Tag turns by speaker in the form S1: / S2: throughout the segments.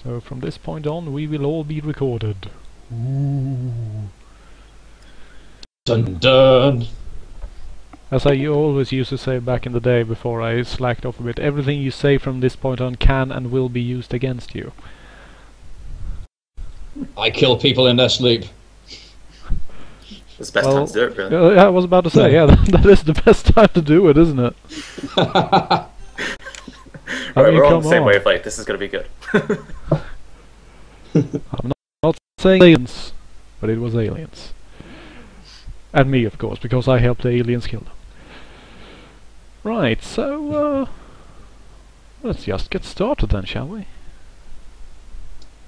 S1: So from this point on, we will all be recorded. Ooh.
S2: Dun dun!
S1: As I always used to say back in the day before I slacked off a bit, everything you say from this point on can and will be used against you.
S2: I kill people in their sleep.
S3: It's the best time to do it, really.
S1: I was about to say, yeah, that is the best time to do it, isn't it?
S3: Right, we're all on the same wavelength. This is going to be good.
S1: I'm not saying aliens, but it was aliens. And me, of course, because I helped the aliens kill them. Right, so let's just get started then, shall we?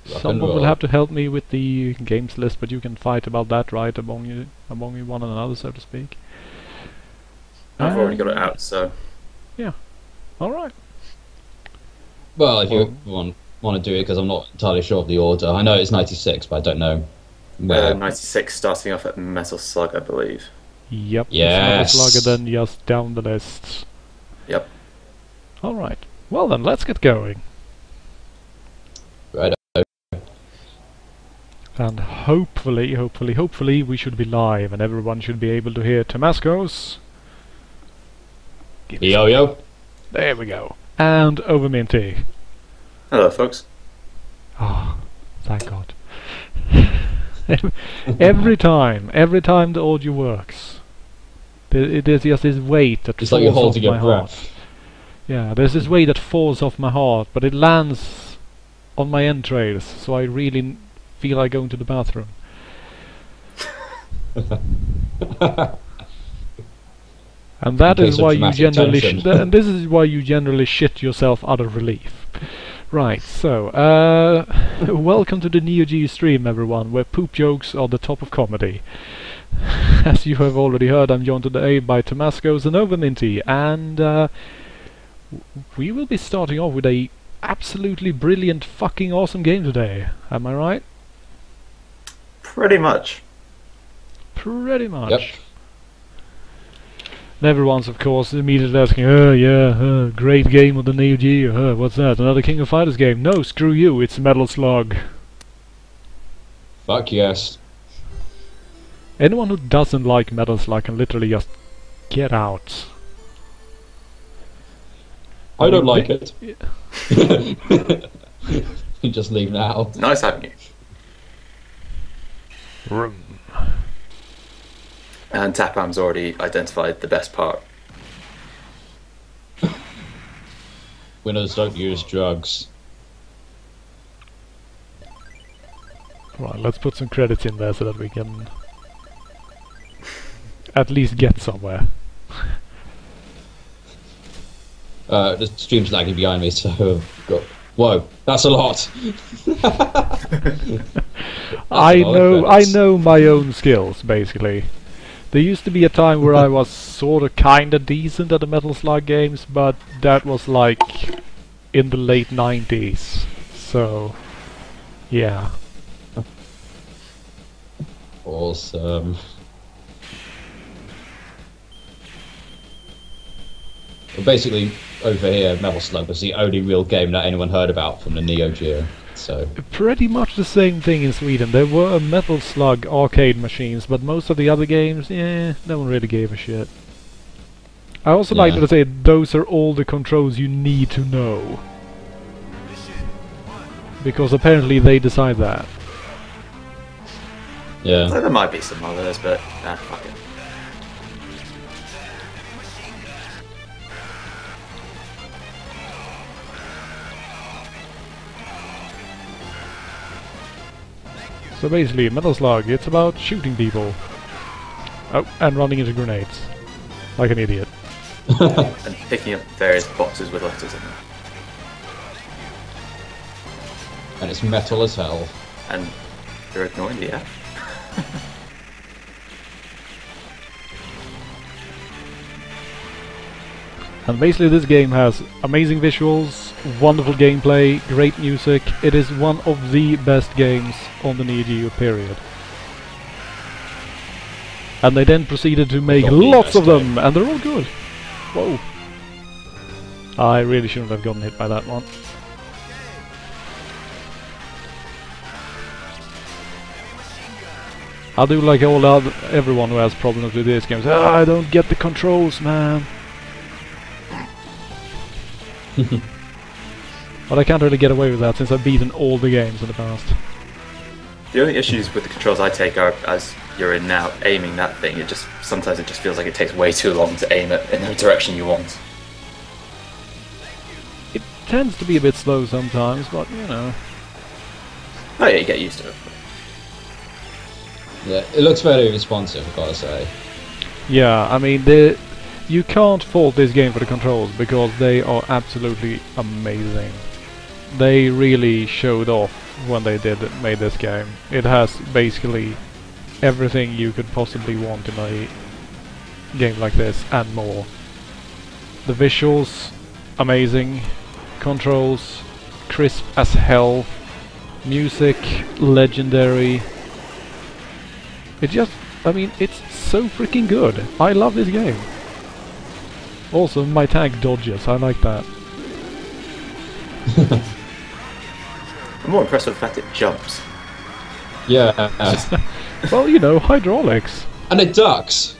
S1: Someone will have to help me with the games list, but you can fight about that, right, among you one and another, so to speak.
S3: I've already got it out, so...
S1: Yeah. Alright.
S2: Well, if you want to do it, because I'm not entirely sure of the order. I know it's 96, but I don't know where.
S3: 96 starting off at Metal Slug, I believe.
S1: Yep.
S2: Yes.
S1: Metal Slug, and then just down the list.
S3: Yep.
S1: Alright. Well then, let's get going.
S2: Right.
S1: And hopefully we should be live and everyone should be able to hear Temascos.
S2: Yo yo.
S1: There we go. And Overminty.
S3: Hello, folks.
S1: Oh, thank God. every time the audio works, there's just this weight that
S2: It's
S1: falls
S2: like you're
S1: off
S2: holding
S1: my
S2: your
S1: heart.
S2: breath.
S1: Yeah, there's this weight that falls off my heart, but it lands on my entrails, so I really feel like going to the bathroom. And that is why you generally and this is why you generally shit yourself out of relief. Right, so welcome to the Neo Geo stream, everyone, where poop jokes are the top of comedy. As you have already heard, I'm joined today by Temascos and Overminty, and we will be starting off with a absolutely brilliant, fucking awesome game today. Am I right?
S3: Pretty much.
S1: Pretty much.
S2: Yep.
S1: And everyone's, of course, immediately asking, oh yeah, great game of the Neo Geo, what's that, another King of Fighters game? No, screw you, it's Metal Slug.
S2: Fuck yes.
S1: Anyone who doesn't like Metal Slug can literally just get out.
S2: I don't like it.
S1: Yeah.
S2: You just leave now.
S3: Nice having you.
S1: Room.
S3: And Tapam's already identified the best part.
S2: Winners don't use drugs.
S1: Right, let's put some credits in there so that we can at least get somewhere.
S2: The stream's lagging behind me, so I've got... Whoa, that's a lot!
S1: I know my own skills, basically. There used to be a time where I was sorta kinda decent at the Metal Slug games, but that was like in the late 90s. So, yeah.
S2: Awesome. Well, basically, over here, Metal Slug was the only real game that anyone heard about from the Neo Geo. So
S1: pretty much the same thing in Sweden. There were Metal Slug arcade machines, but most of the other games, no one really gave a shit. I also like to say those are all the controls you need to know. Because apparently they decide that.
S2: yeah.
S3: So there might be some others, but fuck it.
S1: So basically, Metal Slug, it's about shooting people. Oh, and running into grenades. Like an idiot.
S3: And picking up various boxes with letters in them.
S2: And it's metal as hell.
S3: And you're ignoring the F.
S1: And basically this game has amazing visuals, wonderful gameplay, great music. It is one of the best games on the Neo Geo period. And they then proceeded to make lots of them, and they're all good. Whoa. I really shouldn't have gotten hit by that one. I do like everyone who has problems with this game. I don't get the controls, man. But I can't really get away with that since I've beaten all the games in the past.
S3: The only issues with the controls I take are, as you're in now, aiming that thing. Sometimes it just feels like it takes way too long to aim it in the direction you want.
S1: It tends to be a bit slow sometimes, but you know.
S3: Oh yeah, you get used to it.
S2: Yeah, it looks very responsive, I've got to say.
S1: Yeah, I mean, you can't fault this game for the controls because they are absolutely amazing. They really showed off when they made this game. It has basically everything you could possibly want in a game like this and more. The visuals, amazing. Controls, crisp as hell. Music, legendary. I mean, it's so freaking good. I love this game. Also, my tank dodges. I like that.
S3: I'm more impressed with the fact it jumps.
S2: Yeah.
S1: Well, you know, hydraulics.
S2: And it ducks.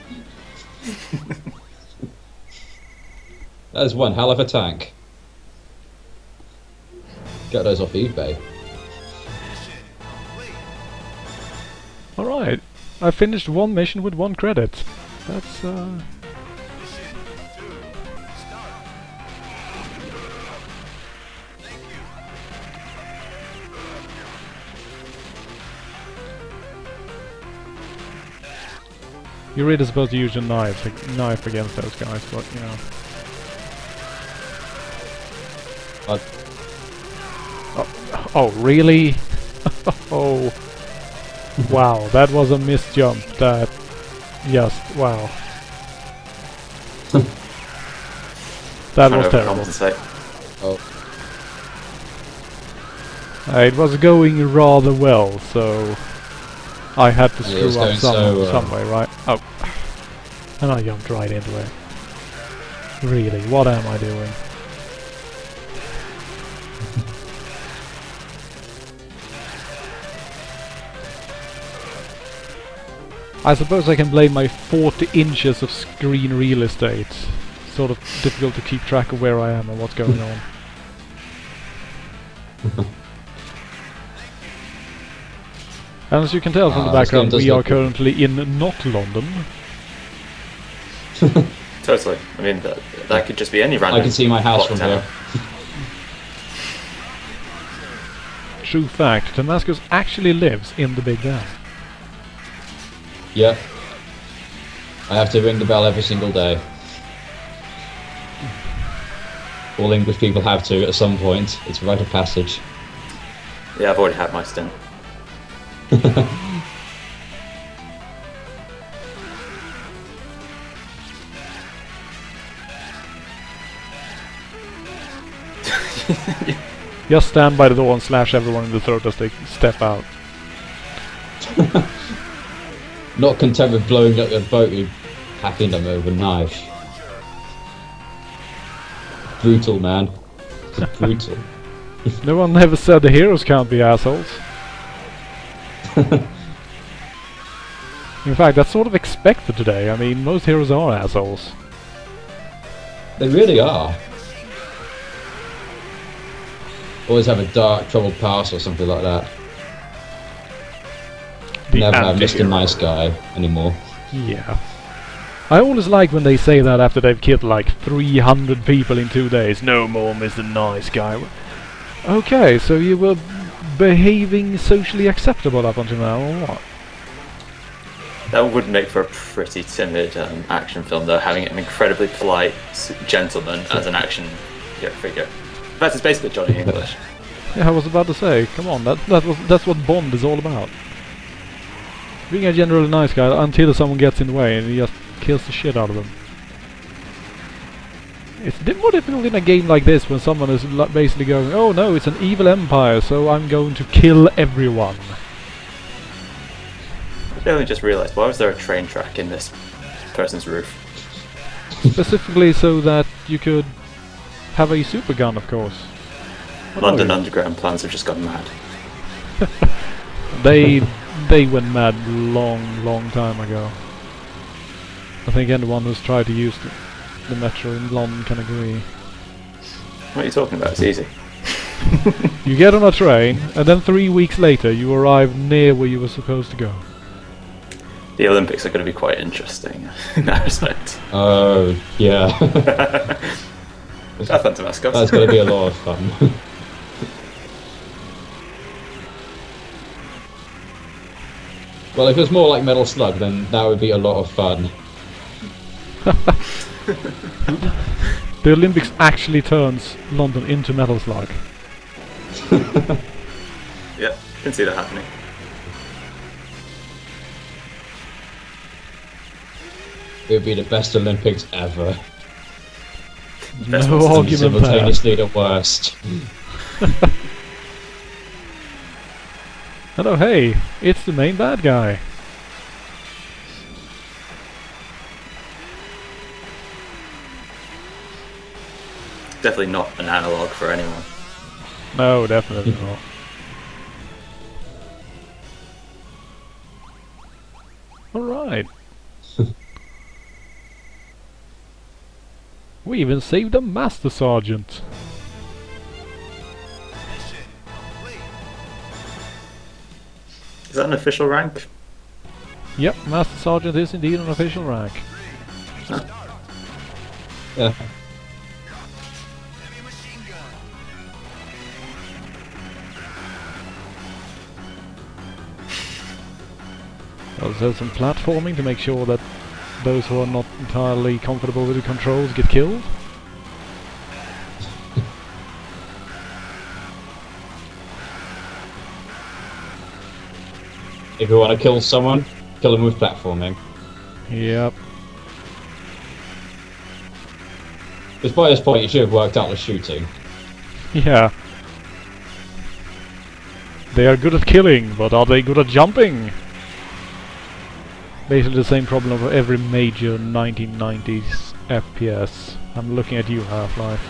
S2: That is one hell of a tank. Get those off eBay.
S1: Alright. I finished one mission with 1 credit. That's, You're really supposed to use your knife against those guys, but, you know.
S2: What?
S1: Oh, really? Oh. Wow, that was a missed jump. That... Just... wow. That was terrible.
S2: Oh.
S1: It was going rather well, so... I had to screw up some way, right? Oh. And I jumped right into it. Really, what am I doing? I suppose I can blame my 40 inches of screen real estate. Sort of difficult to keep track of where I am and what's going on. And as you can tell from the background, we are currently in not London.
S3: Totally. I mean, that could just be any random.
S2: I can see my house from here.
S1: True fact, Temascos actually lives in the Big Dam.
S2: Yeah. I have to ring the bell every single day. All English people have to at some point. It's a rite of passage.
S3: Yeah, I've already had my stint.
S1: Just stand by the door and slash everyone in the throat as they step out.
S2: Not content with blowing up their boat, you hacking them over a knife. Brutal, man. Just brutal.
S1: No one ever said the heroes can't be assholes. In fact, that's sort of expected today. I mean, most heroes are assholes.
S2: They really are. Always have a dark, troubled past or something like that. Never have Mr. Nice Guy anymore.
S1: Yeah. I always like when they say that after they've killed like 300 people in 2 days. No more Mr. Nice Guy. Okay, so you were behaving socially acceptable up until now, or what?
S3: That would make for a pretty timid action film, though, having an incredibly polite gentleman as an action figure. In fact, it's basically Johnny English.
S1: Yeah, I was about to say, come on, that's what Bond is all about. Being a generally nice guy until someone gets in the way and he just kills the shit out of them. It's more difficult in a game like this when someone is basically going, oh no, it's an evil empire, so I'm going to kill everyone.
S3: I only just realised, why was there a train track in this person's roof?
S1: Specifically so that you could have a super gun, of course. What
S3: London Underground plans have just gone mad.
S1: They they went mad long time ago. I think anyone who's tried to use the metro in London can agree.
S3: What are you talking about? It's easy.
S1: You get on a train, and then 3 weeks later you arrive near where you were supposed to go.
S3: The Olympics are going to be quite interesting in that respect.
S2: Oh, yeah.
S3: Have fun, Temascos.
S2: That's going to be a lot of fun. Well, if it was more like Metal Slug, then that would be a lot of fun.
S1: The Olympics actually turns London into Metal Slug.
S3: Yeah, can see that happening.
S2: It would be the best Olympics ever.
S3: Best
S1: No
S3: ones.
S1: argument there.
S2: Simultaneously the worst.
S1: Hello, hey, it's the main bad guy.
S3: Definitely not an analog for anyone.
S1: No, definitely not. Alright. We even saved a Master Sergeant.
S3: Is that an official rank?
S1: Yep, Master Sergeant is indeed an official rank.
S2: Yeah.
S1: Also some platforming to make sure that those who are not entirely comfortable with the controls get killed.
S2: If you want to kill someone, kill them with platforming.
S1: Yep.
S2: Because by this point you should have worked out the shooting.
S1: Yeah. They are good at killing, but are they good at jumping? Basically the same problem of every major 1990s FPS. I'm looking at you, Half-Life.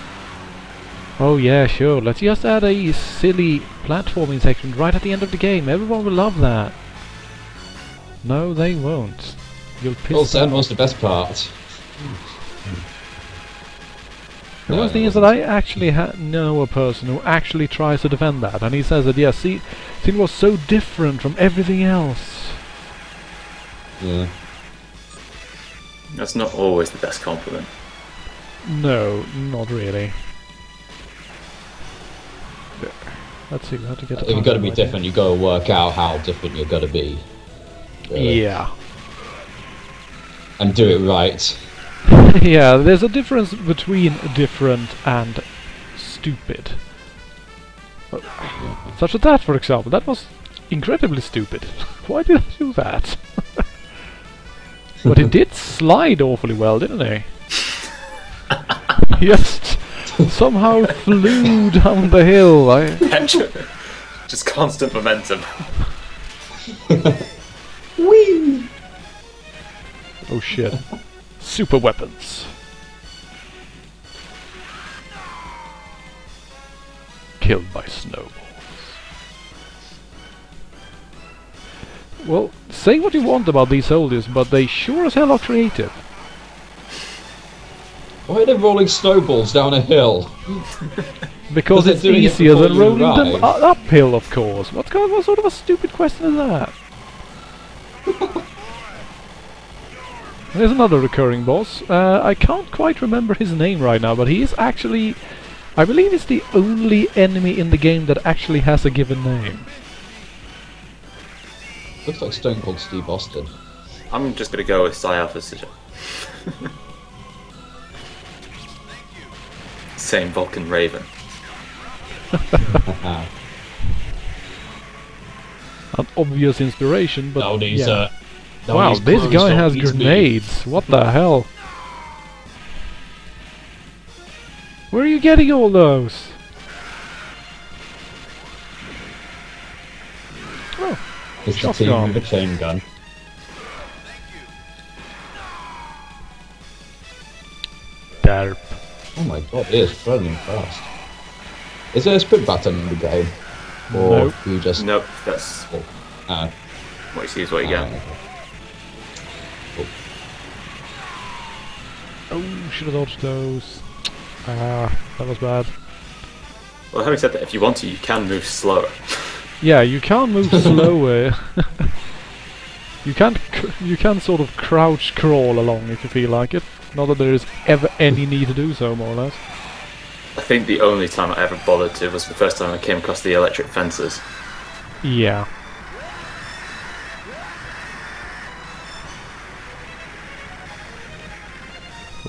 S1: Oh yeah, sure, let's just add a silly platforming section right at the end of the game. Everyone will love that. No, they won't. You'll piss
S2: Well,
S1: them
S2: that was the best part.
S1: The worst thing is that I actually know a person who actually tries to defend that, and he says that, yeah, see, it was so different from everything else.
S2: Yeah.
S3: That's not always the best compliment.
S1: No, not really. Let's see, we have to get
S2: If you've got to be different, you've got to work out how different you're going to be. Really.
S1: Yeah.
S2: And do it right.
S1: Yeah, there's a difference between different and stupid. Such as that, for example. That was incredibly stupid. Why did I do that? But he did slide awfully well, didn't he? He just somehow flew down the hill.
S3: Just constant momentum.
S2: Whee!
S1: Oh shit. Super weapons. Killed by snowballs. Well, say what you want about these soldiers, but they sure as hell are creative.
S2: Why are they rolling snowballs down a hill?
S1: Because it's
S2: doing it
S1: easier
S2: before
S1: than
S2: you
S1: rolling them
S2: arrive.
S1: uphill, of course. What sort of a stupid question is that? There's another recurring boss. I can't quite remember his name right now, but he is actually... I believe he's the only enemy in the game that actually has a given name.
S2: Looks like Stone Cold Steve Austin.
S3: I'm just going to go with Psyalpha's suggestion. Same Vulcan Raven.
S1: An obvious inspiration, but
S2: No, these,
S1: yeah.
S2: no,
S1: Wow,
S2: these
S1: this
S2: crews
S1: guy
S2: don't
S1: has
S2: need to be-
S1: grenades. What the hell? Where are you getting all those? Oh,
S2: It's the team
S1: shotgun.
S2: with a chain gun.
S1: Derp.
S2: Oh my god, it is running fast. Is there a sprint button in the game? Or
S1: Nope.
S2: you just...
S3: Nope, that's...
S2: Ah.
S3: What you see is what you get.
S1: Oh, should have dodged those. Ah, that was bad.
S3: Well, having said that, if you want to, you can move slower.
S1: Yeah, you can move slower. You can sort of crouch crawl along if you feel like it. Not that there is ever any need to do so, more or less.
S3: I think the only time I ever bothered to was the first time I came across the electric fences.
S1: Yeah.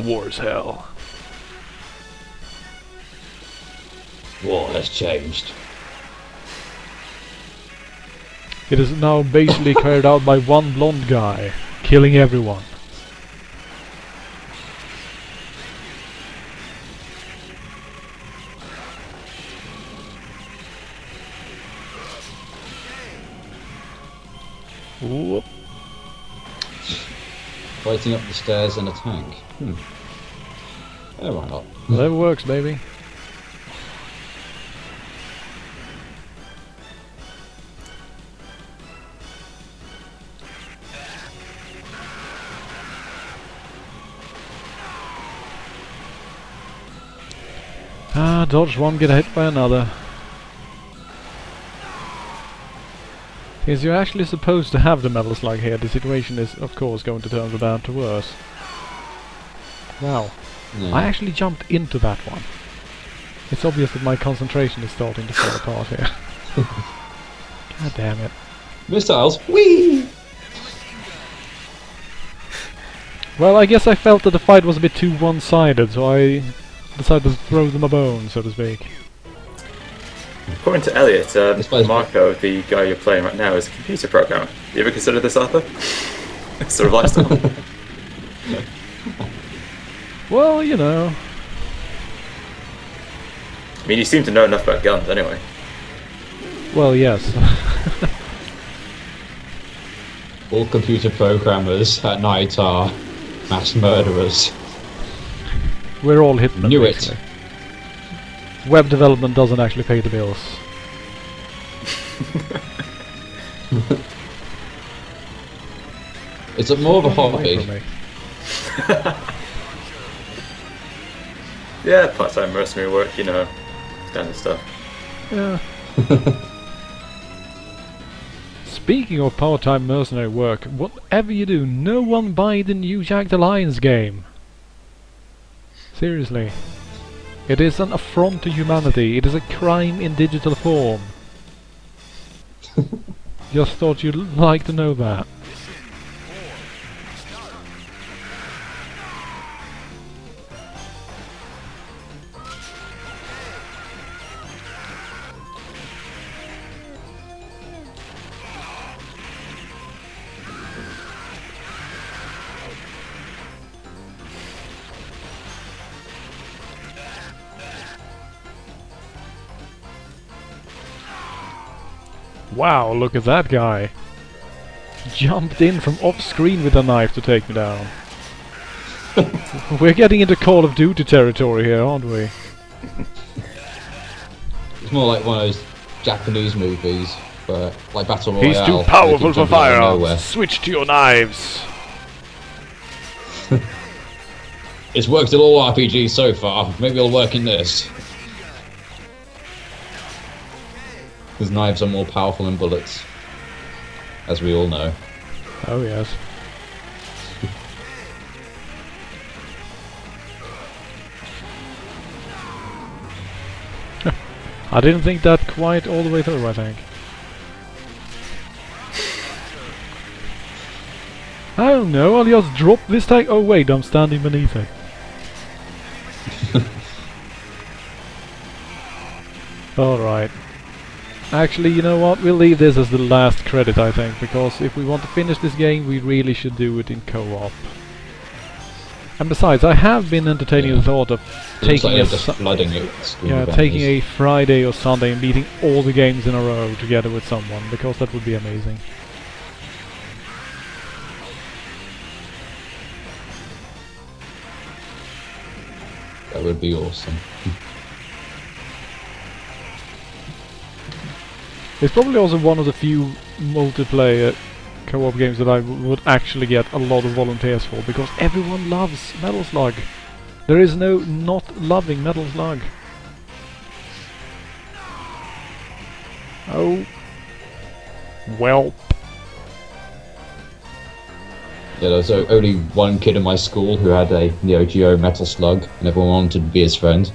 S1: War is hell.
S2: War has changed.
S1: It is now basically carried out by one blonde guy, killing everyone. Whoop.
S2: Fighting up the stairs in a tank. Yeah, why not?
S1: That works, baby. Ah, dodge one, get hit by another. Because you're actually supposed to have the metal slug here, the situation is of course going to turn from bad to worse. Wow.
S2: Yeah.
S1: I actually jumped into that one. It's obvious that my concentration is starting to fall apart here. God damn it.
S2: Missiles! Whee!
S1: Well, I guess I felt that the fight was a bit too one-sided, so I decided to throw them a bone, so to speak.
S3: According to Elliot, Marco, the guy you're playing right now, is a computer programmer. You ever consider this, Arthur? Sort of lifestyle.
S1: Well, you know.
S3: I mean, you seem to know enough about guns, anyway.
S1: Well, yes.
S2: All computer programmers at night are mass murderers.
S1: We're all hitmen.
S2: Knew
S1: basically.
S2: it.
S1: Web development doesn't actually pay the bills.
S2: It's more of a hobby.
S3: Yeah, part-time mercenary work, you know, standard stuff.
S1: Yeah. Speaking of part-time mercenary work, whatever you do, no one buy the new Jagged Alliance game. Seriously. It is an affront to humanity. It is a crime in digital form. Just thought you'd like to know that. Wow, look at that guy. Jumped in from off-screen with a knife to take me down. We're getting into Call of Duty territory here, aren't we?
S2: It's more like one of those Japanese movies where, like Battle Royale.
S1: He's too powerful for firearms. Switch to your knives.
S2: It's worked in all RPGs so far. Maybe it'll work in this. Because knives are more powerful than bullets, as we all know.
S1: Oh yes. I didn't think that quite all the way through, I think. I don't know, I'll just drop this tank. Oh wait, I'm standing beneath it. Alright. Actually, you know what? We'll leave this as the last credit, I think, because if we want to finish this game, we really should do it in co-op. And besides, I have been entertaining the thought of taking taking a Friday or Sunday and beating all the games in a row together with someone, because that would be amazing.
S2: That would be awesome.
S1: It's probably also one of the few multiplayer co-op games that I would actually get a lot of volunteers for, because everyone loves Metal Slug. There is no not loving Metal Slug. Oh. Well.
S2: Yeah, there was only one kid in my school who had a Neo Geo Metal Slug, and everyone wanted to be his friend.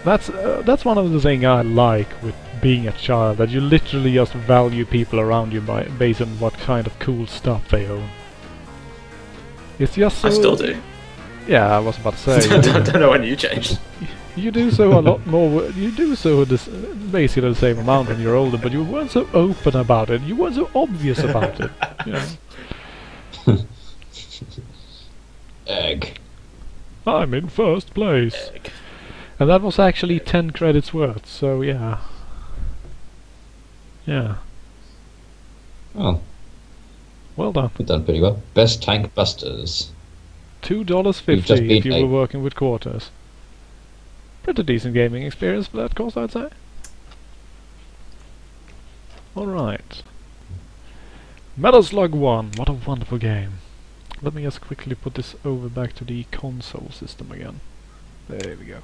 S1: That's one of the things I like with being a child, that you literally just value people around you based on what kind of cool stuff they own. It's just so...
S3: I still do.
S1: Yeah, I was about to say.
S3: I don't know when you changed.
S1: You do so a lot more. You do so basically the same amount when you're older, but you weren't so open about it. You weren't so obvious about it. You know?
S2: Egg.
S1: I'm in first place.
S3: Egg.
S1: And that was actually 10 credits worth, so yeah. Yeah.
S2: Oh.
S1: Well done.
S2: We've done pretty well. Best Tank Busters.
S1: $2.50 if you were working with quarters. Pretty decent gaming experience for that cost, I'd say. Alright. Metal Slug 1, what a wonderful game. Let me just quickly put this over back to the console system again. There we go.